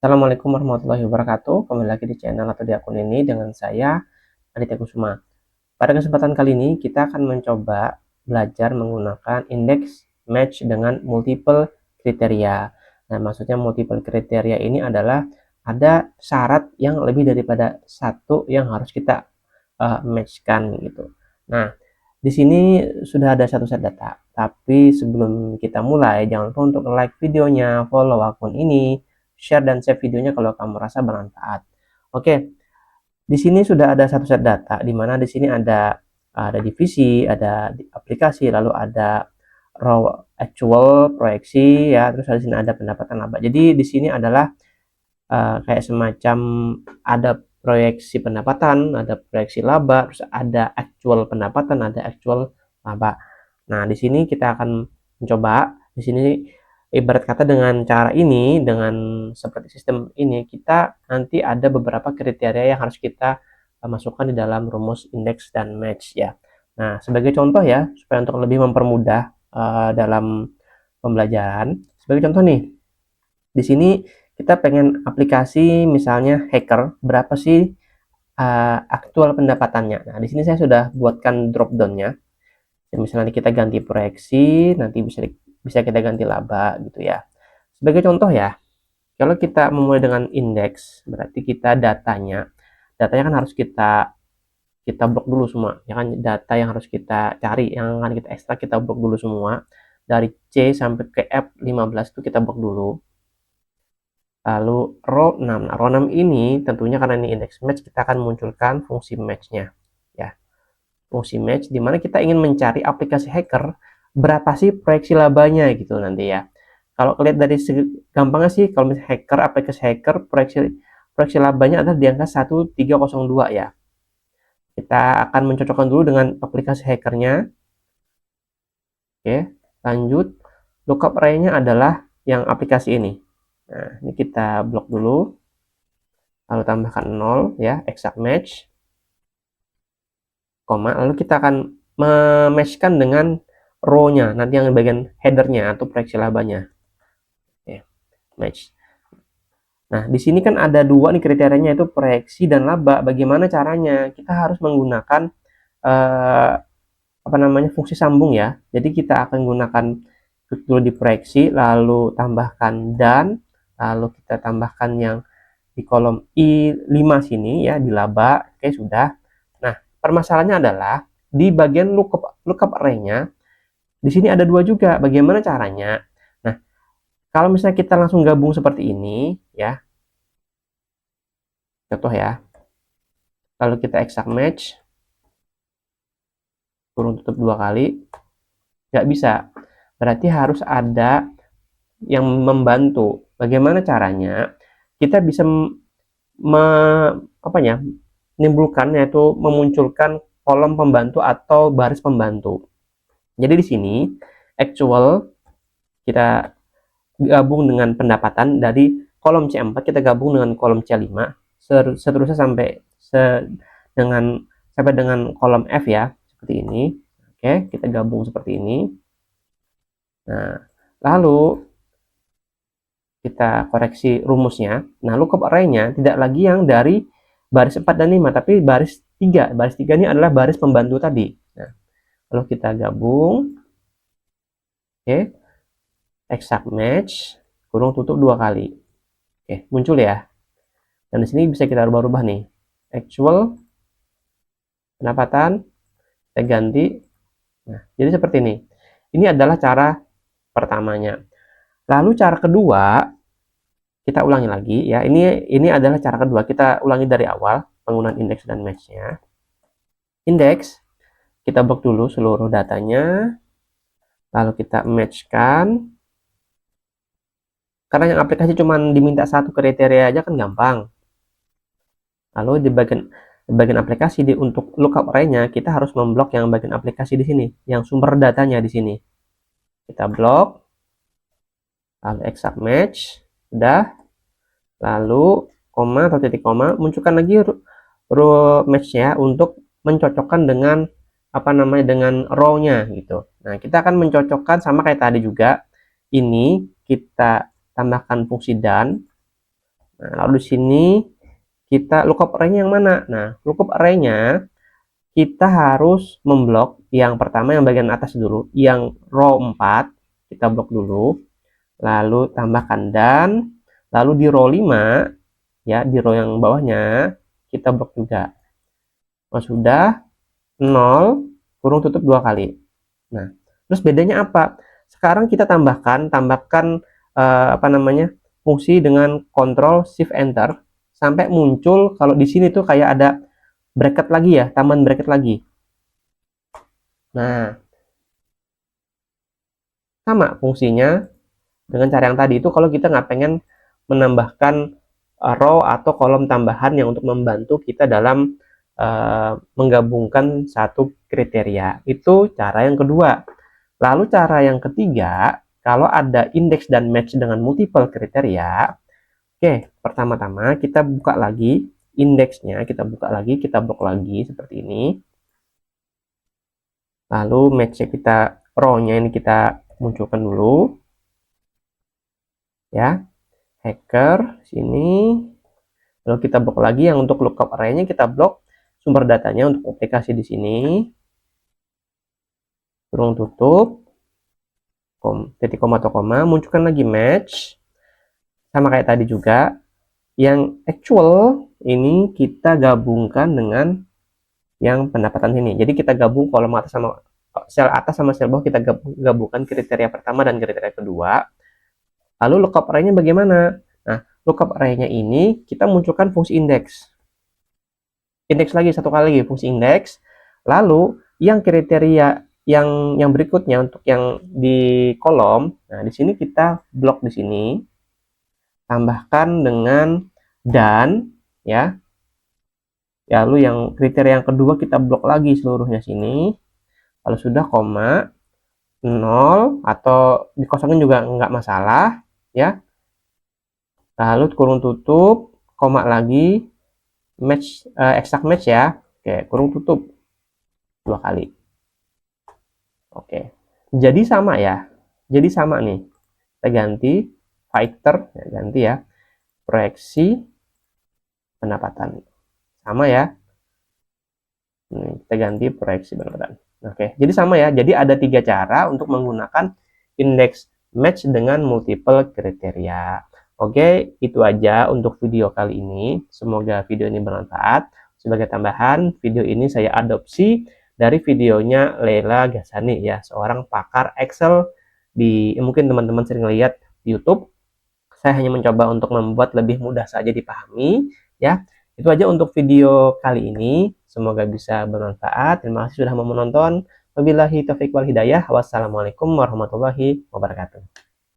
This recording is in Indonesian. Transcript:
Assalamualaikum warahmatullahi wabarakatuh. Kembali lagi di channel atau di akun ini dengan saya Aditya Kusuma. Pada kesempatan kali ini kita akan mencoba belajar menggunakan indeks match dengan multiple kriteria. Nah, maksudnya multiple kriteria ini adalah ada syarat yang lebih daripada satu yang harus kita matchkan gitu. Nah, di sini sudah ada satu set data. Tapi sebelum kita mulai, jangan lupa untuk like videonya, follow akun ini, share dan save videonya kalau kamu rasa bermanfaat. Oke, di sini sudah ada satu set data, di mana di sini ada divisi, ada aplikasi, lalu ada raw actual, proyeksi, ya, terus di sini ada pendapatan laba. Jadi di sini adalah kayak semacam ada proyeksi pendapatan, ada proyeksi laba, terus ada actual pendapatan, ada actual laba. Nah, di sini kita akan mencoba, di sini ibarat kata dengan cara ini, dengan seperti sistem ini, kita nanti ada beberapa kriteria yang harus kita masukkan di dalam rumus indeks dan match ya. Nah, sebagai contoh ya, supaya untuk lebih mempermudah dalam pembelajaran, sebagai contoh nih, di sini kita pengen aplikasi misalnya hacker, berapa sih aktual pendapatannya. Nah, di sini saya sudah buatkan drop down-nya. Misalnya kita ganti proyeksi, nanti bisa kita ganti laba gitu ya. Sebagai contoh ya, kalau kita memulai dengan indeks, berarti kita datanya kan harus kita blok dulu semua. Ya kan, data yang harus kita cari, yang akan kita ekstrak, kita blok dulu semua. Dari C sampai ke F15 itu kita blok dulu. Lalu row 6. Nah, row 6 ini tentunya karena ini index match, kita akan munculkan fungsi match-nya. Ya, fungsi match di mana kita ingin mencari aplikasi hacker berapa sih proyeksi labanya gitu nanti ya. Kalau lihat dari gampangnya sih, kalau misalnya hacker, aplikasi hacker, proyeksi labanya adalah di angka 1302 ya. Kita akan mencocokkan dulu dengan aplikasi hackernya. Oke, lanjut. Lookup array-nya adalah yang aplikasi ini. Nah, ini kita blok dulu. Lalu tambahkan 0 ya, exact match. Koma, lalu kita akan mematchkan dengan row-nya, nanti yang bagian header-nya atau proyeksi labanya. Oke, match. Nah, di sini kan ada dua nih kriterianya, itu proyeksi dan laba. Bagaimana caranya? Kita harus menggunakan fungsi sambung ya. Jadi kita akan gunakan klik dulu di proyeksi, lalu tambahkan dan, lalu kita tambahkan yang di kolom I5 sini ya, di laba. Oke, sudah. Nah, permasalahannya adalah di bagian lookup array-nya, di sini ada dua juga. Bagaimana caranya? Nah, kalau misalnya kita langsung gabung seperti ini ya, contoh ya, lalu kita exact match, kurung tutup 2 kali, nggak bisa. Berarti harus ada yang membantu. Bagaimana caranya? Kita bisa menimbulkan, yaitu memunculkan kolom pembantu atau baris pembantu. Jadi di sini actual kita gabung dengan pendapatan, dari kolom C4 kita gabung dengan kolom C5, seterusnya sampai dengan kolom F ya, seperti ini. Oke, kita gabung seperti ini. Nah, lalu kita koreksi rumusnya. Nah, lookup array-nya tidak lagi yang dari baris 4 dan 5, tapi baris 3. Baris 3 ini adalah baris pembantu tadi. Nah, lalu kita gabung. Oke. Exact match, kurung tutup 2 kali. Oke, muncul ya. Dan di sini bisa kita rubah-rubah nih. Actual, pendapatan, kita ganti. Nah, jadi seperti ini. Ini adalah cara pertamanya. Lalu cara kedua, kita ulangi lagi ya. Ini adalah cara kedua. Kita ulangi dari awal penggunaan indeks dan match-nya. Indeks, kita blok dulu seluruh datanya. Lalu kita match-kan. Karena yang aplikasi cuma diminta satu kriteria aja kan gampang. Lalu di bagian aplikasi, untuk lookup array-nya kita harus memblok yang bagian aplikasi di sini, yang sumber datanya di sini. Kita blok, lalu exact match, sudah. Lalu koma atau titik koma, munculkan lagi row match-nya untuk mencocokkan dengan dengan row-nya gitu. Nah, kita akan mencocokkan sama kayak tadi juga. Ini kita tambahkan fungsi dan. Nah, lalu di sini kita lookup array-nya yang mana? Nah, lookup array-nya kita harus memblok yang pertama yang bagian atas dulu, yang row 4 kita blok dulu, lalu tambahkan dan, lalu di row 5 ya, di row yang bawahnya kita blok juga. Nah, sudah 0 kurung tutup 2 kali. Nah, terus bedanya apa? Sekarang kita tambahkan apa namanya? Fungsi dengan Ctrl Shift Enter sampai muncul kalau di sini tuh kayak ada bracket lagi ya, tambahan bracket lagi. Nah, sama fungsinya dengan cara yang tadi itu kalau kita nggak pengen menambahkan row atau kolom tambahan yang untuk membantu kita dalam menggabungkan satu kriteria. Itu cara yang kedua. Lalu cara yang ketiga, kalau ada indeks dan match dengan multiple kriteria, oke, pertama-tama kita buka lagi indeksnya, kita buka lagi, kita blok lagi seperti ini. Lalu match-nya kita, row-nya ini kita munculkan dulu. Ya, hacker sini. Lalu kita blok lagi yang untuk lookup array-nya kita blok sumber datanya untuk aplikasi di sini. Kurung tutup, titik koma atau koma, munculkan lagi match. Sama kayak tadi juga, yang actual ini kita gabungkan dengan yang pendapatan ini. Jadi kita gabung kolom atas sama sel atas sama sel bawah, kita gabungkan kriteria pertama dan kriteria kedua. Lalu lookup array-nya bagaimana? Nah, lookup array-nya ini kita munculkan fungsi indeks. Indeks lagi satu kali lagi fungsi indeks. Lalu yang kriteria yang berikutnya untuk yang di kolom, nah di sini kita blok di sini, tambahkan dengan dan ya. Lalu yang kriteria yang kedua kita blok lagi seluruhnya sini. Kalau sudah koma 0 atau dikosongin juga nggak masalah ya. Lalu kurung tutup, koma lagi, match exact match ya. Oke, kurung tutup 2 kali. Oke. Jadi sama ya. Jadi sama nih. Kita ganti fighter, ya, ganti ya. Proyeksi pendapatan. Sama ya. Ini kita ganti proyeksi pendapatan. Oke, jadi sama ya. Jadi ada 3 cara untuk menggunakan indeks match dengan multiple kriteria. Oke, itu aja untuk video kali ini. Semoga video ini bermanfaat. Sebagai tambahan, video ini saya adopsi dari videonya Leila Gasani ya, seorang pakar Excel mungkin teman-teman sering lihat di YouTube. Saya hanya mencoba untuk membuat lebih mudah saja dipahami ya. Itu aja untuk video kali ini. Semoga bisa bermanfaat. Terima kasih sudah mau menonton. Wabillahi taufiq wal hidayah. Wassalamualaikum warahmatullahi wabarakatuh.